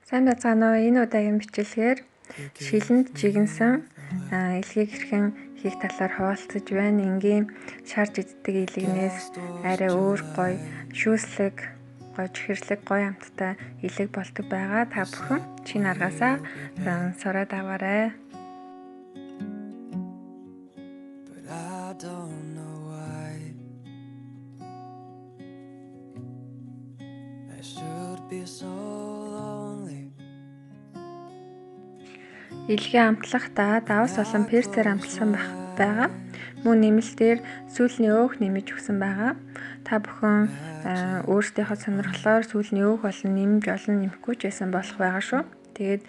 Сайн байцгаана уу? Энэ удаагийн бичлэгээр шилэнд жигэнсэн илгийг хэрхэн хийх талаар хуваалцаж байна. Энгийн шарж иддэг илгнээс арай өөр гоё шүүслэг, гоё чихэрлэг, гоё амттай илэг болдог байгаа. Та бүхэн шинэ аргаасаа сураад аваарай. Илгээ амтлахдаа давс болон перцээр амтласан байгаа. Мөн нэмэлтээр сүүлний өөх нэмэж өгсөн байгаа. Та бүхэн өөрсдийнхөө сонирхлоор сүүлний өөх болон нэмж олон нэмэхгүй ч байсан болох байгаа шүү. Тэгээд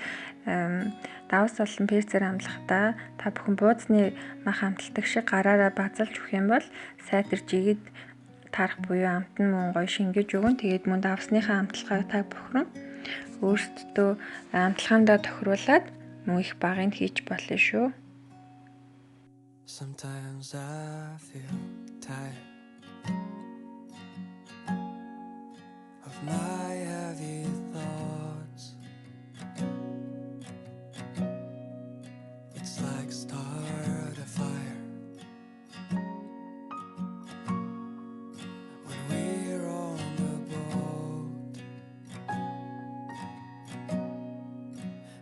давс болон перцээр амтлахдаа та бүхэн буудсны мах амталдаг шиг гараараа базалж өгөх юм бол сайтар жигэд тарах буюу амт нь мөн гоё шингэж өгөн. Тэгээд мөн давсныхаа амтлагаа та бүхэн өөрсдөө амтлагаандаа тохируулаад мөн их багыг хийж болно шүү. Sometimes I feel tired of my heavy thoughts. It's like start a fire when we're on the boat,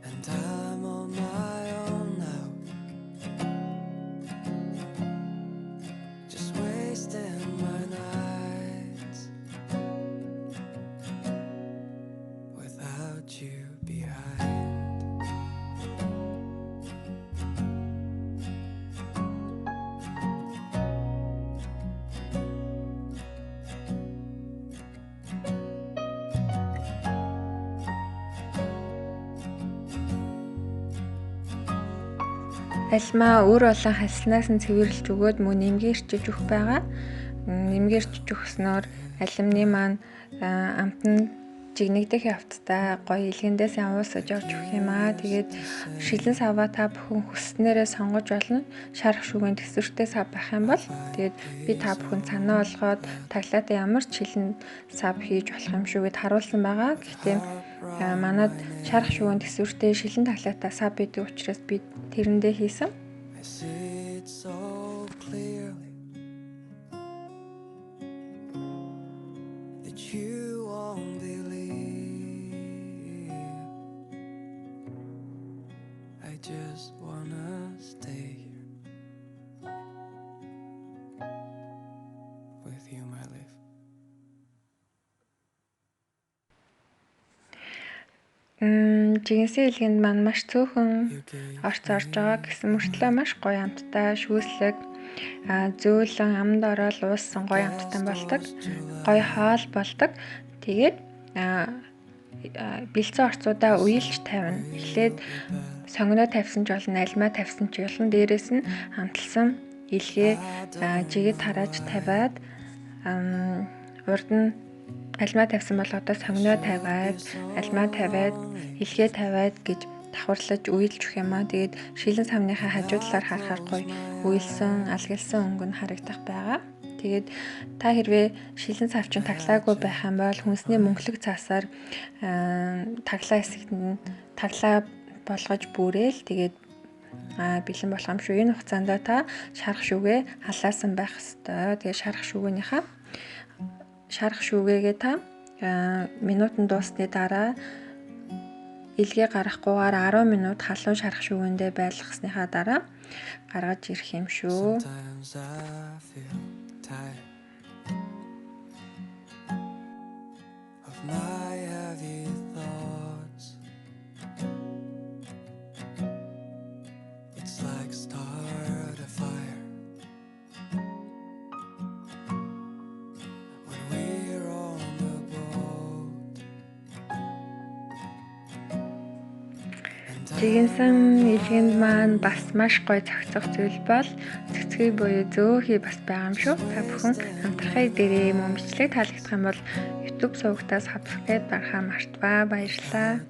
and I'm on my own now, just wasting my nights without you behind. Альмаа өөр болон халснаас нь цэвэрлж өгөөд мөн нэмгээ ирчиж өгөх байгаа. Нэмгээ ирчиж өгснөөр алимны маань амт нь жигнэгдэх явцдаа гоё илгэндээс явуусаж орж өгөх юм аа. Тэгээд шилэн саваа та бүхэн хүснээрээ сонгож болно. Шарах шүүгийн төсвөртэй сав байх юм бол тэгээд би та бүхэн санаа олгоод таглаатаа ямар ч шилэн сав хийж болох юм шүү гэд харуулсан байгаа. Гэхдээ манад шарах шүүгийн төсвөртэй шилэн таглаатаа сав байдаг учраас би тэрэндээ хийсэн. Just wanna stay here with you, my life. Жигэнсэн илгэнд маань маш цөөхөн орц орж байгаа гэсэн мөртлөө маш гоё амттай шүүслэг зөөлөн амд ороод ууссан гоё амттай болдог. Гоё хоол болдог. Тэгээд бэлцэн орцуудаа уйлж тавина. Эхлээд сонгоноо тавьсан ч болно, альмаа тавьсан ч болно. Дээрээс нь амталсан илгээ жигэд тарааж тавиад урд нь альмаа тавьсан бол одоо сонгоноо тавиад, альмаа тавиад, илгээ тавиад гэж давхарлаж уйлж өгөх юм аа. Тэгээд шилэн савныхаа хажуу талаар харахаар гоё уйлсан, алгалсан өнгө нь харагдах байгаа. Тэгээд та хэрвээ шилэн сав чинь таглаагүй байх юм бол хүнсний мөнхлөг цаасаар таглаа хэсэгт нь таглаа болгож бүрээл тэгээд бэлэн болох юм шүү. Энэ хугацаанд та шарах шүүгээ халаасан байх ёстой. Тэгээд шарах шүүгээгээ та минутанд дуусны дараа илгээ гарахгүйгээр 10 минут халуун шарах шүүгэндээ байлгахсныхаа дараа гаргаж ирэх юм шүү. Of my heavy thoughts, it's like start a fire when we're on the boat. Жигэнсэн илгэнд маань бас маш гоё цогцох зүйл бол цэцгий буюу зөөхий бас байгаа юм шүү. Та бүхэн хамтрахыг дээрээ мөн бичлэг таалагдах юм бол YouTube сувгатаас subscribe дарахаа мартваа. Баярлалаа.